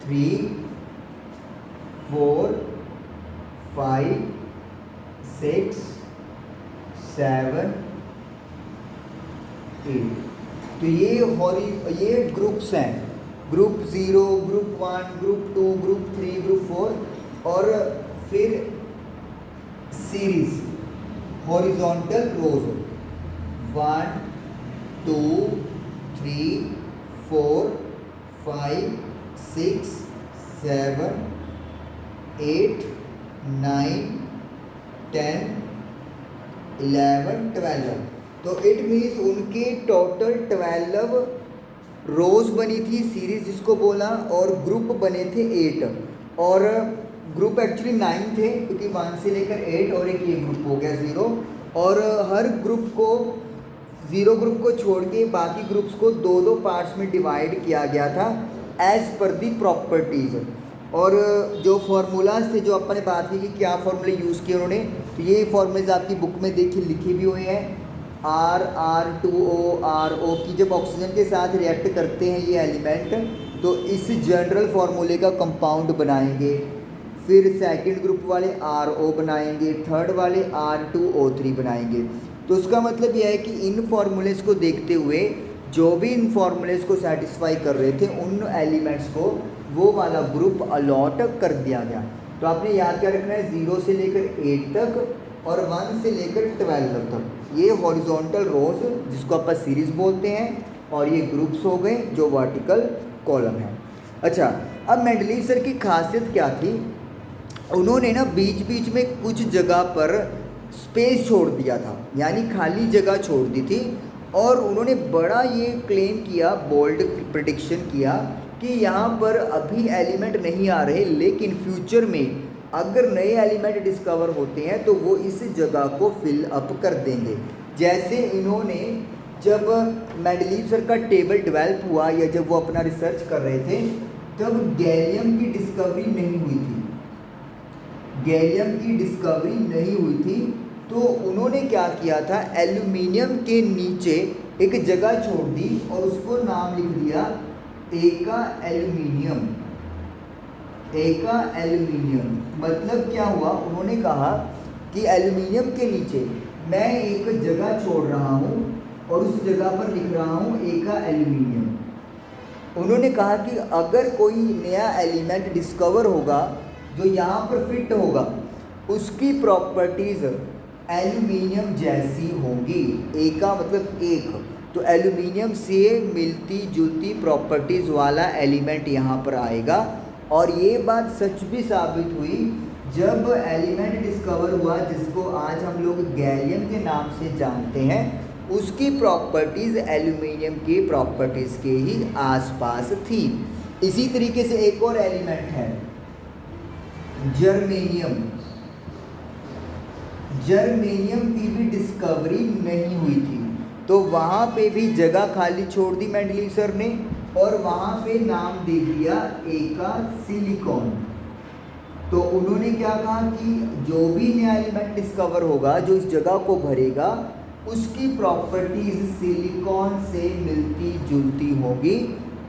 3, 4, 5, 6, 7, 8। तो ये ग्रुप्स हैं, group 0, group 1, group 2, group 3, group 4, और फिर सीरीज हॉरिजॉन्टल रोज 1, 2, 3, 4, 5, 6, 7, 8, 9, 10, 11, 12। तो इट मीन्स उनके टोटल 12 रोज बनी थी, सीरीज जिसको बोला, और ग्रुप बने थे 8, और ग्रुप एक्चुअली 9 थे क्योंकि 1 से लेकर 8, और एक ये ग्रुप हो गया 0, और हर ग्रुप को 0 ग्रुप को छोड़ के बाकी ग्रुप्स को 2-2 पार्ट्स में डिवाइड किया गया था एज पर दी प्रॉपर्टीज़। और जो फार्मूलाज थे जो अपन ने बात की कि क्या फार्मूले यूज़ किए उन्होंने, तो ये फार्मूलेज आपकी बुक में देखिए लिखे भी हुए हैं। R2O RO की जब ऑक्सीजन के साथ रिएक्ट करते हैं ये एलिमेंट, तो इस जनरल फार्मूले का कंपाउंड बनाएंगे, फिर सेकंड ग्रुप वाले RO बनाएंगे, थर्ड वाले R2O3 बनाएंगे। तो उसका मतलब यह है कि इन फार्मूलेज को देखते हुए जो भी इन फार्मूलेज को सेटिस्फाई कर रहे थे उन एलिमेंट्स को वो वाला ग्रुप अलॉट कर दिया गया। तो आपने याद क्या रखना है, 0 से लेकर 8 तक और 1 से लेकर 12 तक ये हॉरिजॉन्टल रोज जिसको अपन सीरीज बोलते हैं, और ये ग्रुप्स हो गए जो वर्टिकल कॉलम है। अच्छा, अब मेंडलीव सर की खासियत क्या थी, उन्होंने ना बीच बीच में कुछ जगह पर स्पेस छोड़ दिया था, यानी खाली जगह छोड़ दी थी, और उन्होंने बड़ा ये क्लेम किया, बोल्ड प्रेडिक्शन किया कि यहाँ पर अभी एलिमेंट नहीं आ रहे, लेकिन फ्यूचर में अगर नए एलिमेंट डिस्कवर होते हैं तो वो इस जगह को फिल अप कर देंगे। जैसे इन्होंने जब मेंडलीव सर का टेबल डेवलप हुआ या जब वो अपना रिसर्च कर रहे थे तब गैलियम की डिस्कवरी नहीं हुई थी। गैलियम की डिस्कवरी नहीं हुई थी, तो उन्होंने क्या किया था, एल्यूमिनियम के नीचे एक जगह छोड़ दी और उसको नाम लिख दिया एका एल्यूमिनियम। एका एल्यूमिनियम मतलब क्या हुआ, उन्होंने कहा कि एल्यूमिनियम के नीचे मैं एक जगह छोड़ रहा हूँ और उस जगह पर लिख रहा हूँ एका एल्यूमिनियम। उन्होंने कहा कि अगर कोई नया एलिमेंट डिस्कवर होगा जो यहाँ पर फिट होगा, उसकी प्रॉपर्टीज़ एल्यूमिनियम जैसी होंगी। एका मतलब एक, तो एल्यूमिनियम से मिलती जुलती प्रॉपर्टीज़ वाला एलिमेंट यहाँ पर आएगा। और ये बात सच भी साबित हुई जब एलिमेंट डिस्कवर हुआ जिसको आज हम लोग गैलियम के नाम से जानते हैं, उसकी प्रॉपर्टीज़ एल्यूमिनियम की प्रॉपर्टीज़ के ही आसपास थी। इसी तरीके से एक और एलिमेंट है जर्मेनियम। जर्मेनियम की भी डिस्कवरी नहीं हुई थी, तो वहाँ पे भी जगह खाली छोड़ दी मेंडलीव सर ने और वहाँ पे नाम दे दिया एका सिलिकॉन। तो उन्होंने क्या कहा कि जो भी नया एलिमेंट डिस्कवर होगा जो इस जगह को भरेगा, उसकी प्रॉपर्टीज़ सिलिकॉन से मिलती जुलती होगी।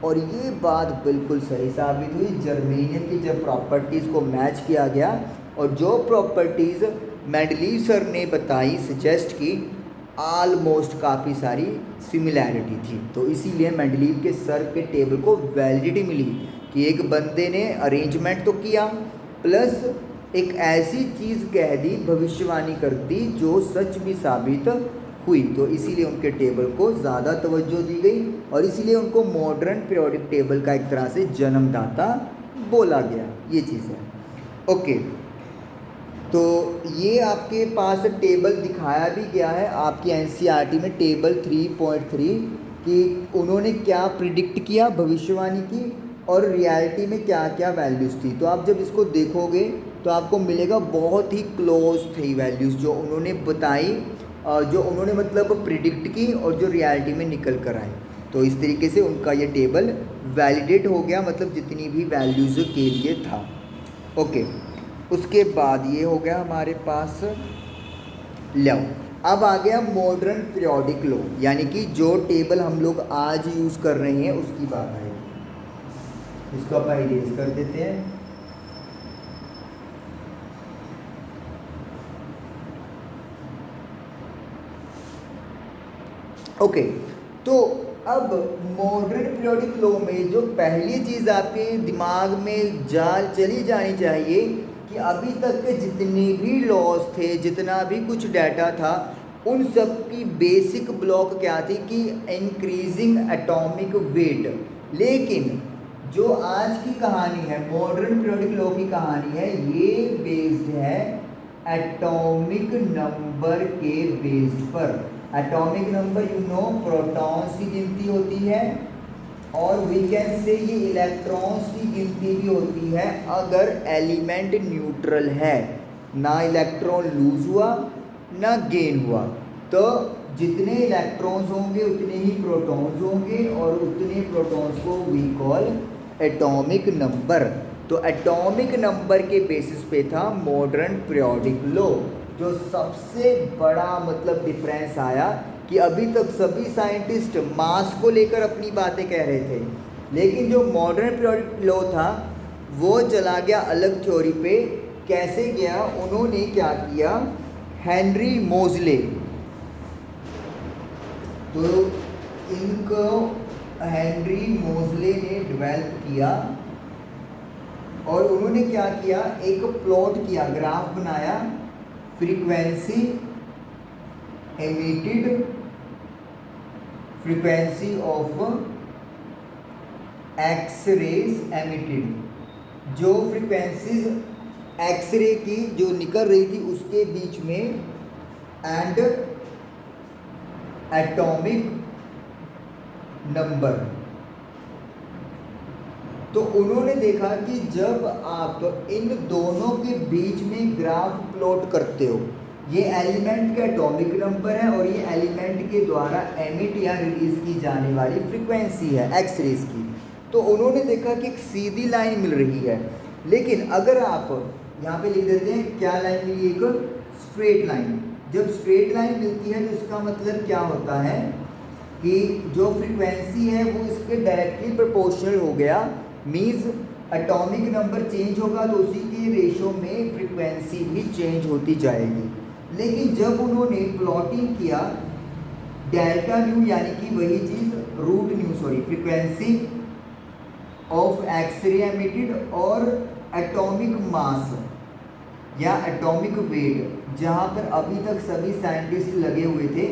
और ये बात बिल्कुल सही साबित हुई। जर्मेनियम की जब प्रॉपर्टीज़ को मैच किया गया और जो प्रॉपर्टीज़ मेंडलीव सर ने बताई, सजेस्ट की, ऑलमोस्ट काफ़ी सारी सिमिलैरिटी थी, तो इसीलिए मेंडलीव के सर के टेबल को वैलिडिटी मिली कि एक बंदे ने अरेंजमेंट तो किया प्लस एक ऐसी चीज़ कह दी, भविष्यवाणी कर दी जो सच भी साबित हुई। तो इसीलिए उनके टेबल को ज़्यादा तवज्जो दी गई और इसीलिए उनको मॉडर्न पीरियोडिक टेबल का एक तरह से जन्मदाता बोला गया। ये चीज़ है। ओके, तो ये आपके पास टेबल दिखाया भी गया है आपकी एनसीईआरटी में, टेबल 3.3 कि उन्होंने क्या प्रिडिक्ट किया, भविष्यवाणी की, और रियलिटी में क्या क्या वैल्यूज़ थी। तो आप जब इसको देखोगे तो आपको मिलेगा बहुत ही क्लोज थी वैल्यूज़ जो उन्होंने बताई, जो उन्होंने मतलब प्रिडिक्ट की और जो रियलिटी में निकल कर आए। तो इस तरीके से उनका ये टेबल वैलिडेट हो गया, मतलब जितनी भी वैल्यूज़ के लिए था। ओके, उसके बाद ये हो गया हमारे पास लॉ। अब आ गया मॉडर्न पीरियोडिक लॉ, यानी कि जो टेबल हम लोग आज यूज़ कर रहे हैं उसकी बात है। इसको आप इरेज कर देते हैं। ओके, तो अब मॉडर्न पीरियोडिक लॉ में जो पहली चीज़ आपके दिमाग में चली जानी चाहिए कि अभी तक के जितने भी लॉज थे, जितना भी कुछ डाटा था, उन सब की बेसिक ब्लॉक क्या थी कि इंक्रीजिंग एटॉमिक वेट। लेकिन जो आज की कहानी है, मॉडर्न पीरियोडिक लॉ की कहानी है, ये बेस्ड है एटॉमिक नंबर के बेस्ड पर। Atomic number you know, protons की गिनती होती है और वी कैन से ये इलेक्ट्रॉन्स की गिनती भी होती है अगर एलिमेंट न्यूट्रल है, ना इलेक्ट्रॉन लूज हुआ ना गेन हुआ। तो जितने इलेक्ट्रॉन्स होंगे उतने ही प्रोटॉन्स होंगे और उतने प्रोटॉन्स को वी कॉल एटॉमिक नंबर। तो एटॉमिक नंबर के बेसिस पे था मॉडर्न पीरियोडिक लॉ। जो सबसे बड़ा मतलब डिफरेंस आया कि अभी तक सभी साइंटिस्ट मास को लेकर अपनी बातें कह रहे थे, लेकिन जो मॉडर्न पीरियोडिक लॉ था वो चला गया अलग थ्योरी पे। कैसे गया, उन्होंने क्या किया, हेनरी मोज़ले, तो इनको हेनरी मोज़ले ने डेवलप किया और उन्होंने क्या किया, एक प्लॉट किया, ग्राफ बनाया, frequency emitted, frequency of X rays emitted. जो फ्रीक्वेंसीज एक्सरे की जो निकल रही थी उसके बीच में, एंड एटॉमिक नंबर। तो उन्होंने देखा कि जब आप इन दोनों के बीच में ग्राफ प्लॉट करते हो, ये एलिमेंट का एटॉमिक नंबर है और ये एलिमेंट के द्वारा एमिट या रिलीज की जाने वाली फ्रीक्वेंसी है एक्स रेज की। तो उन्होंने देखा कि एक सीधी लाइन मिल रही है, लेकिन अगर आप यहाँ पे लिख देते हैं क्या लाइन मिली, एक स्ट्रेट लाइन। जब स्ट्रेट लाइन मिलती है तो इसका मतलब क्या होता है कि जो फ्रीक्वेंसी है वो इसके डायरेक्टली प्रोपोर्शनल हो गया, मीन्स एटॉमिक नंबर चेंज होगा तो उसी के रेशो में फ्रीक्वेंसी भी चेंज होती जाएगी। लेकिन जब उन्होंने प्लॉटिंग किया डेल्टा न्यू यानी कि वही चीज़ root nu frequency of X-ray emitted और एटॉमिक मास या एटॉमिक वेट, जहाँ पर अभी तक सभी साइंटिस्ट लगे हुए थे,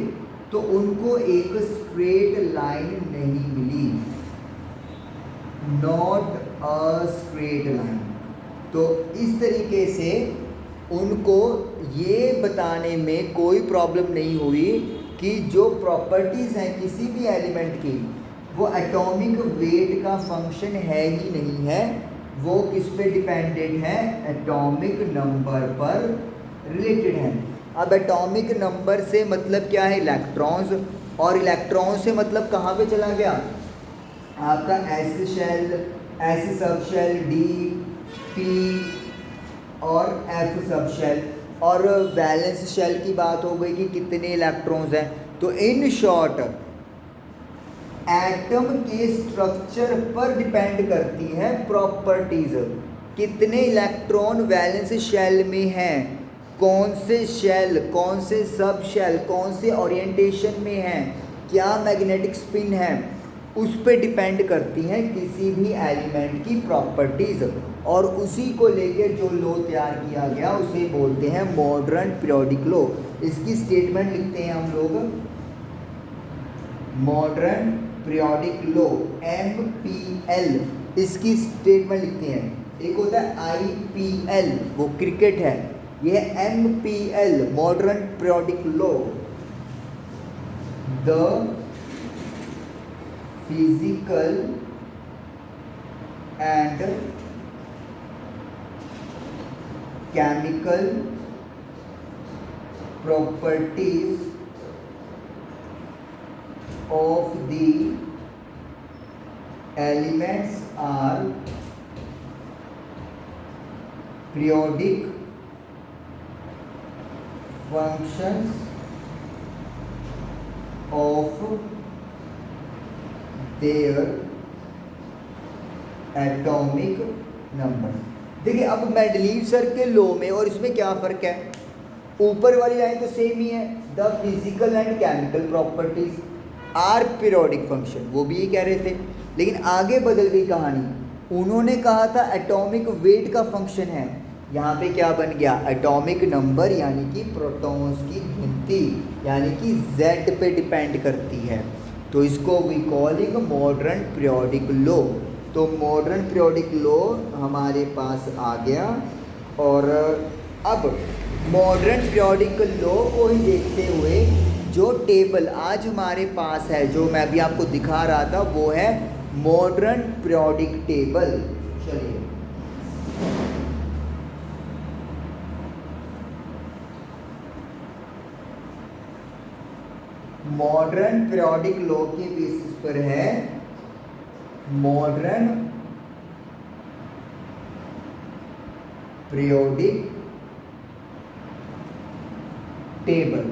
तो उनको एक स्ट्रेट लाइन नहीं मिली, नॉट अ स्ट्रेट लाइन। तो इस तरीके से उनको ये बताने में कोई प्रॉब्लम नहीं हुई कि जो प्रॉपर्टीज़ हैं किसी भी एलिमेंट की वो एटॉमिक वेट का फंक्शन है ही नहीं है, वो किस पे डिपेंडेंट है, एटॉमिक नंबर पर रिलेटेड है। अब एटॉमिक नंबर से मतलब क्या है, इलेक्ट्रॉन्स, और इलेक्ट्रॉन से मतलब कहाँ पे चला गया आपका s shell, s sub shell, d, p और एफ सब शेल, और वैलेंस शेल की बात हो गई कि कितने इलेक्ट्रॉन्स हैं। तो इन शॉर्ट एटम के स्ट्रक्चर पर डिपेंड करती है प्रॉपर्टीज, कितने इलेक्ट्रॉन वैलेंस शेल में हैं, कौन से शेल, कौन से सब शेल, कौन से ओरिएंटेशन में हैं, क्या मैग्नेटिक स्पिन है, उस पे डिपेंड करती हैं किसी भी एलिमेंट की प्रॉपर्टीज। और उसी को लेकर जो लॉ तैयार किया गया उसे बोलते हैं मॉडर्न पीरियोडिक लॉ। इसकी स्टेटमेंट लिखते हैं हम लोग, मॉडर्न पीरियोडिक लॉ MPL, इसकी स्टेटमेंट लिखते हैं। एक होता है IPL, वो क्रिकेट है, ये MPL modern periodic law, the physical and chemical properties of the elements are periodic functions of their atomic number। देखिए अब मेंडलीव के लॉ में और इसमें क्या फ़र्क है, ऊपर वाली लाइन तो सेम ही है, the physical and chemical properties are periodic function, वो भी ये कह रहे थे, लेकिन आगे बदल गई कहानी। उन्होंने कहा था एटॉमिक वेट का फंक्शन है, यहाँ पे क्या बन गया, एटॉमिक नंबर यानी कि प्रोटॉन्स की गिनती, यानी कि Z पे डिपेंड करती है। तो इसको we calling modern periodic law. तो मॉडर्न पीरियोडिक लॉ हमारे पास आ गया। और अब मॉडर्न पीरियोडिक लॉ को ही देखते हुए जो टेबल आज हमारे पास है, जो मैं अभी आपको दिखा रहा था, वो है मॉडर्न पीरियोडिक टेबल। चलिए मॉडर्न पीरियोडिक लॉ के बेसिस पर है मॉडर्न पीरियोडिक टेबल,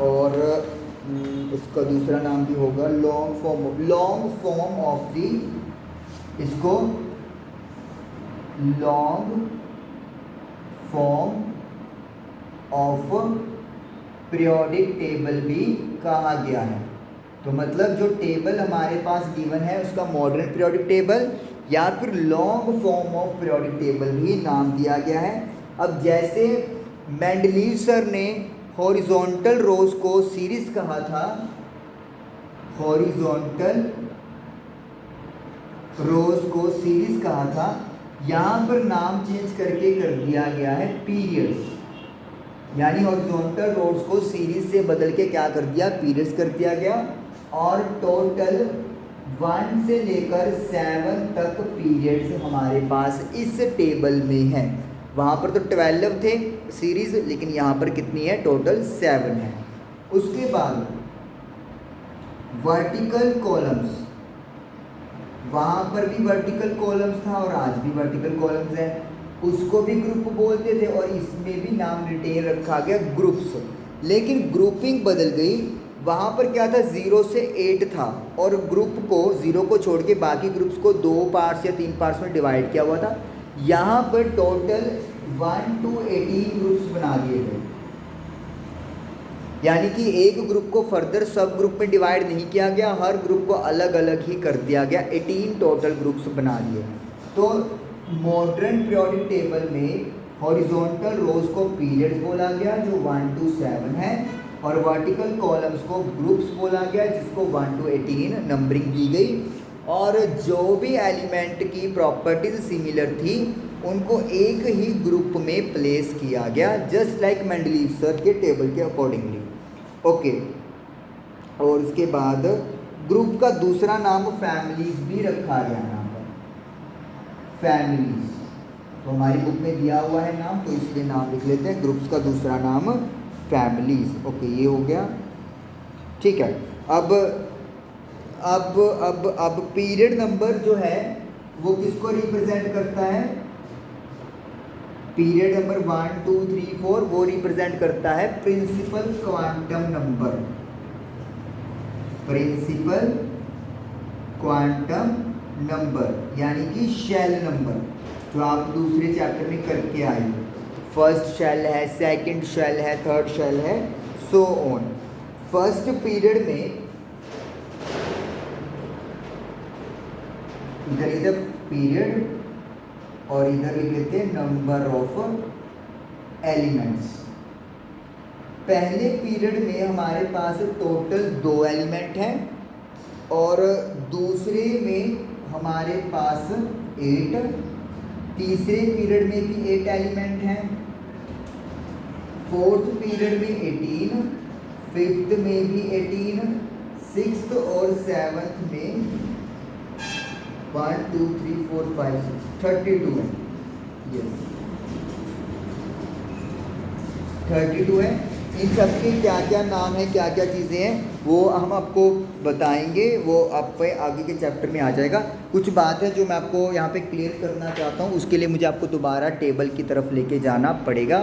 और इसका दूसरा नाम भी होगा लॉन्ग फॉर्म ऑफ दी, इसको long form of periodic table भी कहा गया है। तो मतलब जो टेबल हमारे पास गिवन है उसका मॉडर्न पीरियोडिक टेबल या फिर long form of periodic table भी नाम दिया गया है। अब जैसे मेंडलीव सर ने हॉरिजॉन्टल रोज को सीरीज कहा था, हॉरिजॉन्टल रोज को सीरीज कहा था, यहाँ पर नाम चेंज करके कर दिया गया है पीरियड्स, यानी हॉरिजॉन्टल रोज को सीरीज से बदल के क्या कर दिया, पीरियड्स कर दिया गया। और टोटल 1 से लेकर 7 तक पीरियड्स हमारे पास इस टेबल में हैं। वहाँ पर तो 12 थे सीरीज़, लेकिन यहाँ पर कितनी है, टोटल 7 है। उसके बाद वर्टिकल कॉलम्स, वहाँ पर भी वर्टिकल कॉलम्स था और आज भी वर्टिकल कॉलम्स है। उसको भी ग्रुप बोलते थे और इसमें भी नाम रिटेन रखा गया ग्रुप्स। लेकिन ग्रुपिंग बदल गई, वहाँ पर क्या था 0 से 8 था और ग्रुप को 0 को छोड़ के बाकी ग्रुप्स को 2 पार्ट्स या 3 पार्ट्स में डिवाइड किया हुआ था। यहाँ पर टोटल 1 to 18 ग्रुप्स बना दिए गए, यानी कि एक ग्रुप को फर्दर सब ग्रुप में डिवाइड नहीं किया गया, हर ग्रुप को अलग अलग ही कर दिया गया, 18 टोटल ग्रुप्स बना दिए। तो मॉडर्न पीरियोडिक टेबल में हॉरिजॉन्टल रोज को पीरियड्स बोला गया जो 1 to 7 है, और वर्टिकल कॉलम्स को ग्रुप्स बोला गया जिसको 1 to 18 नंबरिंग दी गई। और जो भी एलिमेंट की प्रॉपर्टीज सिमिलर थी उनको एक ही ग्रुप में प्लेस किया गया, जस्ट लाइक मेंडलीव सर्च के टेबल के अकॉर्डिंगली। ओके, और उसके बाद ग्रुप का दूसरा नाम फैमिलीज भी रखा गया, यहाँ पर फैमिलीज, तो हमारी बुक में दिया हुआ है नाम, तो इसलिए नाम लिख लेते हैं, ग्रुप्स का दूसरा नाम फैमिलीज। ओके, ये हो गया, ठीक है। अब पीरियड नंबर जो है वो किसको रिप्रेजेंट करता है? पीरियड नंबर 1 2 3 4 वो रिप्रेजेंट करता है principal quantum number, principal quantum number यानी कि शेल नंबर, जो आप दूसरे चैप्टर में करके आए हो। फर्स्ट शेल है, सेकंड शेल है, थर्ड शेल है, सो ऑन। फर्स्ट पीरियड में इधर पीरियड और इधर लिख लेते हैं नंबर ऑफ एलिमेंट्स। पहले पीरियड में हमारे पास टोटल 2 एलिमेंट हैं और दूसरे में हमारे पास 8, तीसरे पीरियड में भी 8 एलिमेंट हैं, फोर्थ पीरियड में 18, फिफ्थ में भी 18, सिक्स्थ और सेवन्थ में 1 2 3 4 5 6 32 है, यस 32 है। इन सब के क्या क्या नाम है, क्या क्या चीज़ें हैं वो हम आपको बताएंगे, वो आप पे आगे के चैप्टर में आ जाएगा। कुछ बात है जो मैं आपको यहाँ पे क्लियर करना चाहता हूँ, उसके लिए मुझे आपको दोबारा टेबल की तरफ लेके जाना पड़ेगा।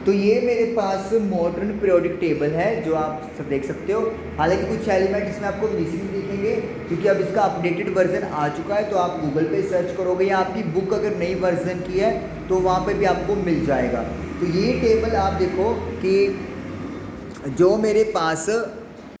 तो ये मेरे पास मॉडर्न पीरियोडिक टेबल है जो आप सब देख सकते हो। हालांकि कुछ एलिमेंट इसमें आपको मिसिंग दिखेंगे क्योंकि अब इसका अपडेटेड वर्जन आ चुका है, तो आप गूगल पे सर्च करोगे या आपकी बुक अगर नई वर्जन की है तो वहाँ पे भी आपको मिल जाएगा। तो ये टेबल आप देखो कि जो मेरे पास